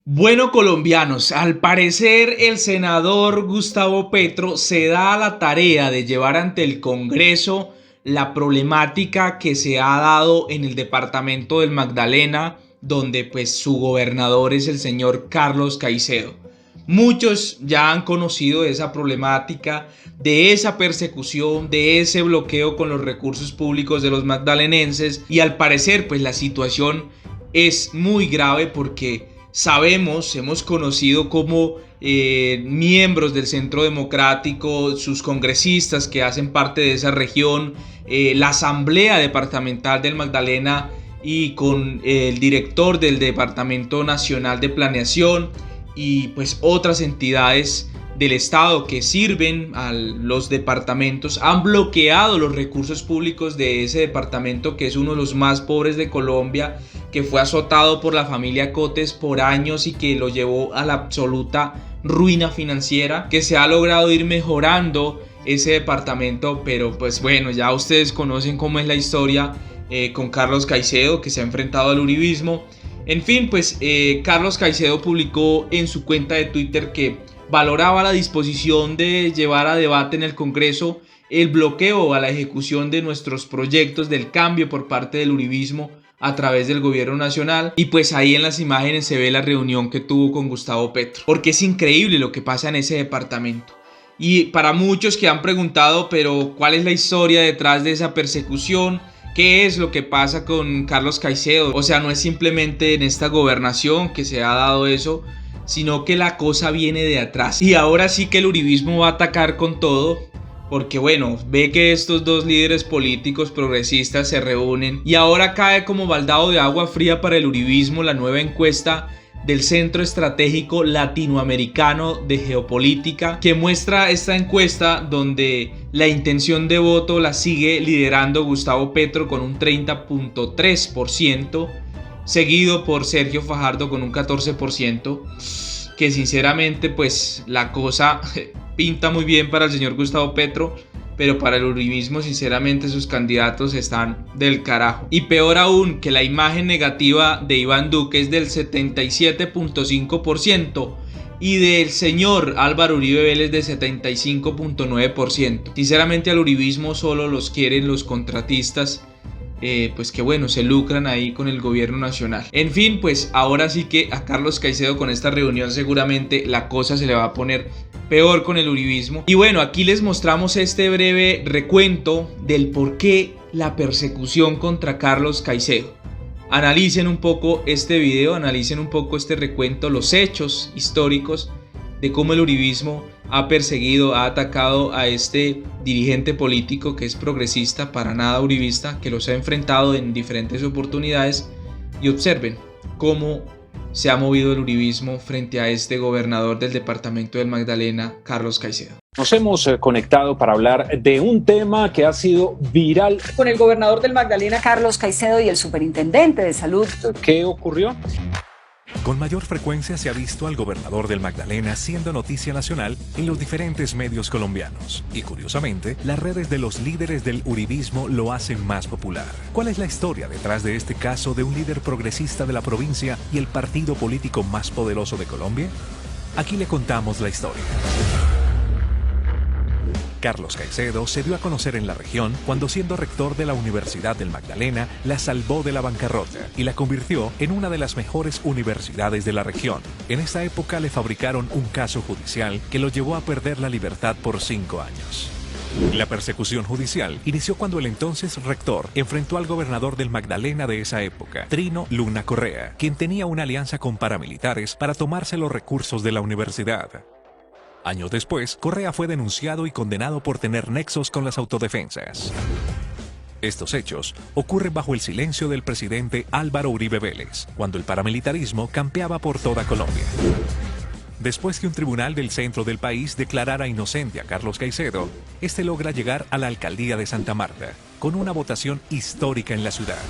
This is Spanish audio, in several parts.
Bueno, colombianos, al parecer el senador Gustavo Petro se da a la tarea de llevar ante el Congreso la problemática que se ha dado en el departamento del Magdalena, donde pues su gobernador es el señor Carlos Caicedo. Muchos ya han conocido esa problemática, de esa persecución, de ese bloqueo con los recursos públicos de los magdalenenses, y al parecer pues la situación es muy grave porque sabemos, hemos conocido como miembros del Centro Democrático, sus congresistas que hacen parte de esa región, la Asamblea Departamental del Magdalena y con el director del Departamento Nacional de Planeación y pues otras entidades del Estado que sirven a los departamentos han bloqueado los recursos públicos de ese departamento, que es uno de los más pobres de Colombia, que fue azotado por la familia Cotes por años y que lo llevó a la absoluta ruina financiera, que se ha logrado ir mejorando ese departamento, pero pues bueno, ya ustedes conocen cómo es la historia con Carlos Caicedo, que se ha enfrentado al uribismo. En fin, pues Carlos Caicedo publicó en su cuenta de Twitter que valoraba la disposición de llevar a debate en el Congreso el bloqueo a la ejecución de nuestros proyectos del cambio por parte del uribismo a través del gobierno nacional. Y pues ahí en las imágenes se ve la reunión que tuvo con Gustavo Petro, porque es increíble lo que pasa en ese departamento. Y para muchos que han preguntado, pero ¿cuál es la historia detrás de esa persecución? ¿Qué es lo que pasa con Carlos Caicedo? O sea, no es simplemente en esta gobernación que se ha dado eso, sino que la cosa viene de atrás. Y ahora sí que el uribismo va a atacar con todo, porque bueno, ve que estos dos líderes políticos progresistas se reúnen y ahora cae como baldado de agua fría para el uribismo la nueva encuesta del Centro Estratégico Latinoamericano de Geopolítica, que muestra esta encuesta donde la intención de voto la sigue liderando Gustavo Petro con un 30.3%, seguido por Sergio Fajardo con un 14%, que sinceramente pues la cosa pinta muy bien para el señor Gustavo Petro, pero para el uribismo sinceramente sus candidatos están del carajo. Y peor aún, que la imagen negativa de Iván Duque es del 77.5% y del señor Álvaro Uribe Vélez de 75.9%. Sinceramente al uribismo solo los quieren los contratistas, pues que bueno, se lucran ahí con el gobierno nacional. En fin, pues ahora sí que a Carlos Caicedo con esta reunión seguramente la cosa se le va a poner peor con el uribismo. Y bueno, aquí les mostramos este breve recuento del por qué la persecución contra Carlos Caicedo. Analicen un poco este video, analicen un poco este recuento, los hechos históricos de cómo el uribismo ha perseguido, ha atacado a este dirigente político que es progresista, para nada uribista, que los ha enfrentado en diferentes oportunidades, y observen cómo se ha movido el uribismo frente a este gobernador del departamento del Magdalena, Carlos Caicedo. Nos hemos conectado para hablar de un tema que ha sido viral. Con el gobernador del Magdalena, Carlos Caicedo, y el superintendente de salud. ¿Qué ocurrió? Con mayor frecuencia se ha visto al gobernador del Magdalena siendo noticia nacional en los diferentes medios colombianos. Y curiosamente, las redes de los líderes del uribismo lo hacen más popular. ¿Cuál es la historia detrás de este caso de un líder progresista de la provincia y el partido político más poderoso de Colombia? Aquí le contamos la historia. Carlos Caicedo se dio a conocer en la región cuando, siendo rector de la Universidad del Magdalena, la salvó de la bancarrota y la convirtió en una de las mejores universidades de la región. En esa época le fabricaron un caso judicial que lo llevó a perder la libertad por 5 años. La persecución judicial inició cuando el entonces rector enfrentó al gobernador del Magdalena de esa época, Trino Luna Correa, quien tenía una alianza con paramilitares para tomarse los recursos de la universidad. Años después, Correa fue denunciado y condenado por tener nexos con las autodefensas. Estos hechos ocurren bajo el silencio del presidente Álvaro Uribe Vélez, cuando el paramilitarismo campeaba por toda Colombia. Después que un tribunal del centro del país declarara inocente a Carlos Caicedo, este logra llegar a la alcaldía de Santa Marta, con una votación histórica en la ciudad.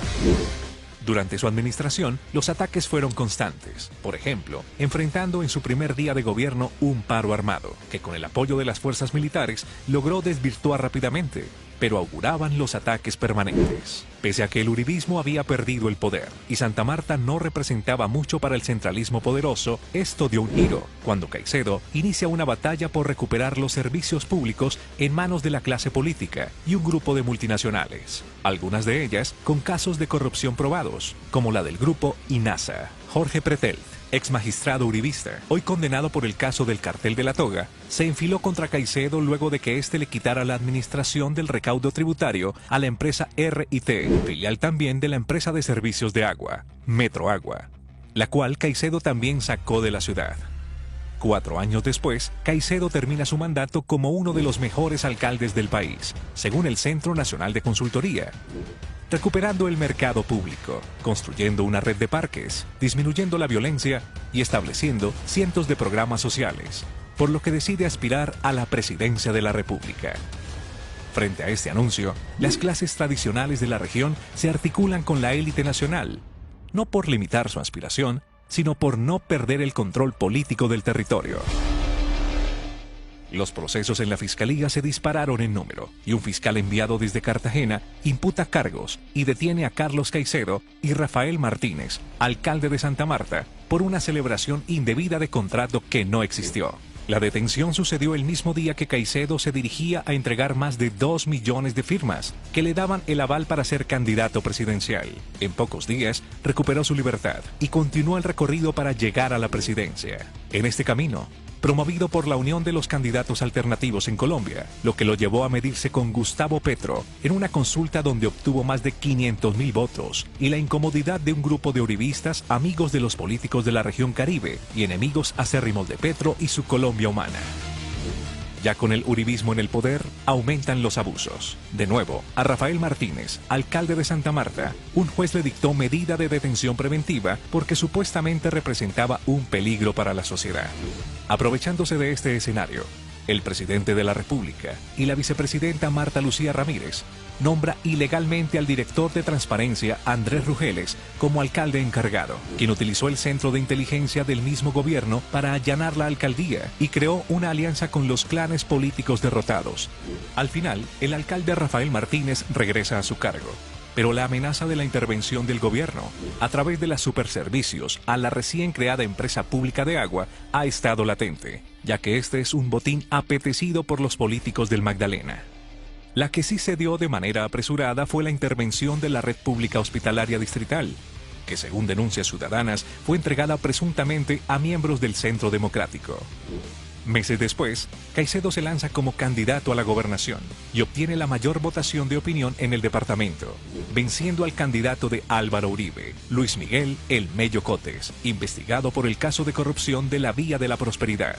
Durante su administración, los ataques fueron constantes, por ejemplo, enfrentando en su primer día de gobierno un paro armado, que con el apoyo de las fuerzas militares logró desvirtuar rápidamente. pero auguraban los ataques permanentes. Pese a que el uribismo había perdido el poder y Santa Marta no representaba mucho para el centralismo poderoso, esto dio un giro cuando Caicedo inicia una batalla por recuperar los servicios públicos en manos de la clase política y un grupo de multinacionales, algunas de ellas con casos de corrupción probados, como la del grupo INASA. Jorge Pretel, ex magistrado uribista, hoy condenado por el caso del cartel de la toga, se enfiló contra Caicedo luego de que éste le quitara la administración del recaudo tributario a la empresa R&T, filial también de la empresa de servicios de agua, Metroagua, la cual Caicedo también sacó de la ciudad. 4 años después, Caicedo termina su mandato como uno de los mejores alcaldes del país, según el Centro Nacional de Consultoría, recuperando el mercado público, construyendo una red de parques, disminuyendo la violencia y estableciendo cientos de programas sociales, por lo que decide aspirar a la presidencia de la República. Frente a este anuncio, las clases tradicionales de la región se articulan con la élite nacional, no por limitar su aspiración, sino por no perder el control político del territorio. Los procesos en la Fiscalía se dispararon en número y un fiscal enviado desde Cartagena imputa cargos y detiene a Carlos Caicedo y Rafael Martínez, alcalde de Santa Marta, por una celebración indebida de contrato que no existió. La detención sucedió el mismo día que Caicedo se dirigía a entregar más de 2 millones de firmas que le daban el aval para ser candidato presidencial. En pocos días recuperó su libertad y continuó el recorrido para llegar a la presidencia. En este camino, promovido por la Unión de los Candidatos Alternativos en Colombia, lo que lo llevó a medirse con Gustavo Petro en una consulta donde obtuvo más de 500.000 votos y la incomodidad de un grupo de uribistas amigos de los políticos de la región Caribe y enemigos acérrimos de Petro y su Colombia humana. Ya con el uribismo en el poder, aumentan los abusos. De nuevo, a Rafael Martínez, alcalde de Santa Marta, un juez le dictó medida de detención preventiva porque supuestamente representaba un peligro para la sociedad. Aprovechándose de este escenario, el presidente de la República y la vicepresidenta Marta Lucía Ramírez nombra ilegalmente al director de Transparencia, Andrés Rugeles, como alcalde encargado, quien utilizó el centro de inteligencia del mismo gobierno para allanar la alcaldía y creó una alianza con los clanes políticos derrotados. Al final, el alcalde Rafael Martínez regresa a su cargo, pero la amenaza de la intervención del gobierno, a través de las superservicios a la recién creada empresa pública de agua, ha estado latente, ya que este es un botín apetecido por los políticos del Magdalena. La que sí se dio de manera apresurada fue la intervención de la red pública hospitalaria distrital, que según denuncias ciudadanas fue entregada presuntamente a miembros del Centro Democrático. Meses después, Caicedo se lanza como candidato a la gobernación y obtiene la mayor votación de opinión en el departamento, venciendo al candidato de Álvaro Uribe, Luis Miguel El Mello Cotes, investigado por el caso de corrupción de la Vía de la Prosperidad.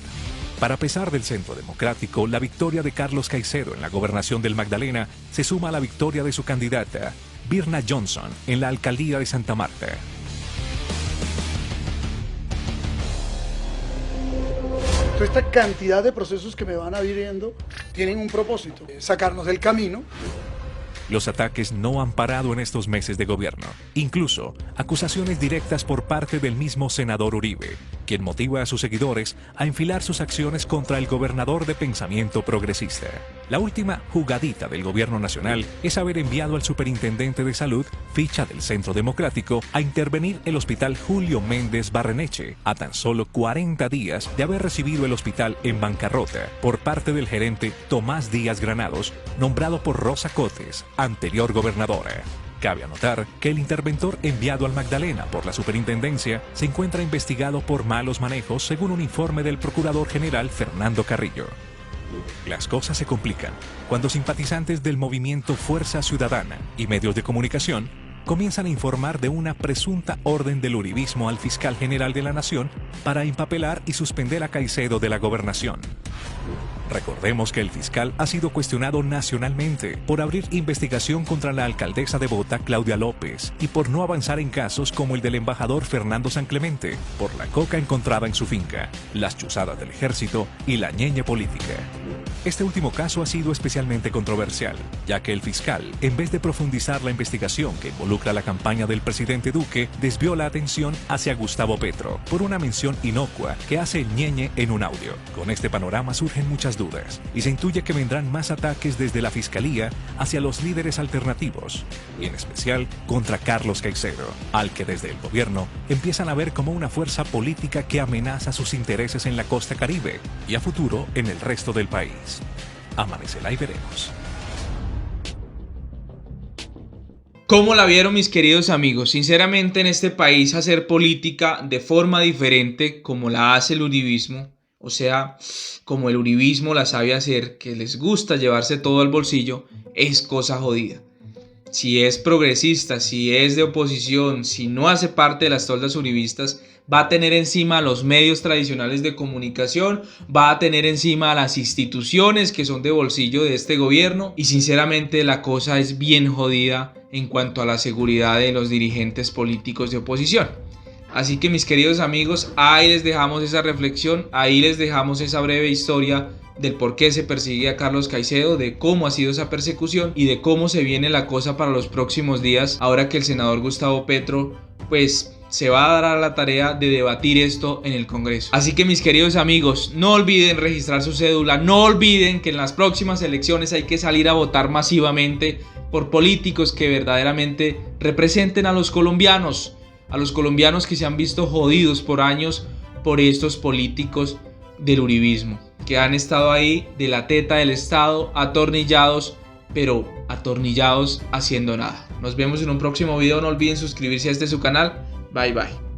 Para pesar del Centro Democrático, la victoria de Carlos Caicedo en la gobernación del Magdalena se suma a la victoria de su candidata, Birna Johnson, en la alcaldía de Santa Marta. Toda esta cantidad de procesos que me van abriendo tienen un propósito, sacarnos del camino. Los ataques no han parado en estos meses de gobierno. Incluso acusaciones directas por parte del mismo senador Uribe, quien motiva a sus seguidores a enfilar sus acciones contra el gobernador de pensamiento progresista. La última jugadita del gobierno nacional es haber enviado al superintendente de salud, ficha del Centro Democrático, a intervenir el hospital Julio Méndez Barreneche, a tan solo 40 días de haber recibido el hospital en bancarrota por parte del gerente Tomás Díaz Granados, nombrado por Rosa Cotes, anterior gobernadora. Cabe anotar que el interventor enviado al Magdalena por la superintendencia se encuentra investigado por malos manejos según un informe del procurador general Fernando Carrillo. Las cosas se complican cuando simpatizantes del movimiento Fuerza Ciudadana y medios de comunicación comienzan a informar de una presunta orden del uribismo al fiscal general de la Nación para empapelar y suspender a Caicedo de la gobernación. Recordemos que el fiscal ha sido cuestionado nacionalmente por abrir investigación contra la alcaldesa de Bogotá, Claudia López, y por no avanzar en casos como el del embajador Fernando San Clemente, por la coca encontrada en su finca, las chuzadas del ejército y la ñeñe política. Este último caso ha sido especialmente controversial, ya que el fiscal, en vez de profundizar la investigación que involucra la campaña del presidente Duque, desvió la atención hacia Gustavo Petro por una mención inocua que hace el ñeñe en un audio. Con este panorama surgen muchas dudas y se intuye que vendrán más ataques desde la fiscalía hacia los líderes alternativos, y en especial contra Carlos Caicedo, al que desde el gobierno empiezan a ver como una fuerza política que amenaza sus intereses en la costa caribe y a futuro en el resto del país. Amanecerá y veremos. ¿Cómo la vieron, mis queridos amigos? Sinceramente, en este país hacer política de forma diferente como la hace el uribismo, o sea, como el uribismo la sabe hacer, que les gusta llevarse todo al bolsillo, es cosa jodida. Si es progresista, si es de oposición, si no hace parte de las toldas uribistas, va a tener encima a los medios tradicionales de comunicación, va a tener encima a las instituciones que son de bolsillo de este gobierno, y sinceramente la cosa es bien jodida en cuanto a la seguridad de los dirigentes políticos de oposición. Así que, mis queridos amigos, ahí les dejamos esa reflexión, ahí les dejamos esa breve historia del por qué se persigue a Carlos Caicedo, de cómo ha sido esa persecución y de cómo se viene la cosa para los próximos días, ahora que el senador Gustavo Petro pues se va a dar a la tarea de debatir esto en el Congreso. Así que, mis queridos amigos, no olviden registrar su cédula, no olviden que en las próximas elecciones hay que salir a votar masivamente por políticos que verdaderamente representen a los colombianos que se han visto jodidos por años por estos políticos del uribismo, que han estado ahí de la teta del Estado, atornillados, pero atornillados haciendo nada. Nos vemos en un próximo video, no olviden suscribirse a este su canal. Bye bye.